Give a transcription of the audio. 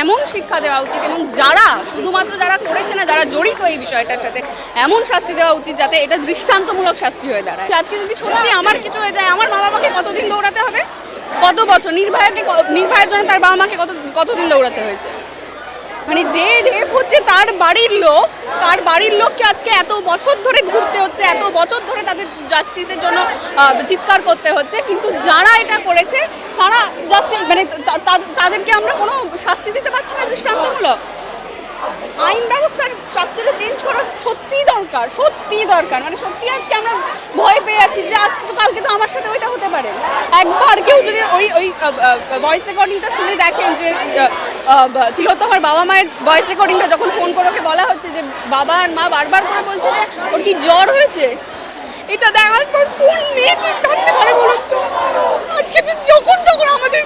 এমন শিক্ষা দেওয়া উচিত, এবং শুধুমাত্র যারা করেছে না, যারা জড়িত এই বিষয়টার সাথে, এমন শাস্তি দেওয়া উচিত যাতে এটা দৃষ্টান্তমূলক শাস্তি হয়ে দাঁড়ায়। আজকে যদি সত্যি আমার কিছু হয়ে যায়, আমার মা বাবাকে কতদিন দৌড়াতে হবে, কত বছর? নির্ভয়ের জন্য তার বাবা মাকে কতদিন দৌড়াতে হয়েছে? মানে যে রেপ হচ্ছে তার বাড়ির লোককে আজকে এত বছর ধরে ঘুরতে হচ্ছে, এত বছর ধরে তাদের জাস্টিসের জন্য চিৎকার করতে হচ্ছে, কিন্তু যারা এটা করেছে তারা জাস্টিস মানে তাদেরকে আমরা কোনো শাস্তি দিতে পারছি না দৃষ্টান্তমূলক। আইন ব্যবস্থার স্ট্রাকচারে চেঞ্জ করা সত্যিই দরকার। মানে সত্যি আজকে আমরা ভয় পেয়ে আছি যে আজকে তো কালকে তো আমার সাথে ওইটা হতে পারে। একবার কেউ যদি ওই ভয়েস রেকর্ডিংটা শুনে দেখেন যে তিলোত্তমার বাবা মায়ের ভয়েস রেকর্ডিংটা যখন ফোন করে ওকে বলা হচ্ছে যে বাবা আর মা বারবার করে বলছে যে ওর কি জ্বর হয়েছে, এটা দেখার পর কোন মেয়ে ঠিক থাকতে পারে বলুন তো? আজকে তো যখন তখন আমাদের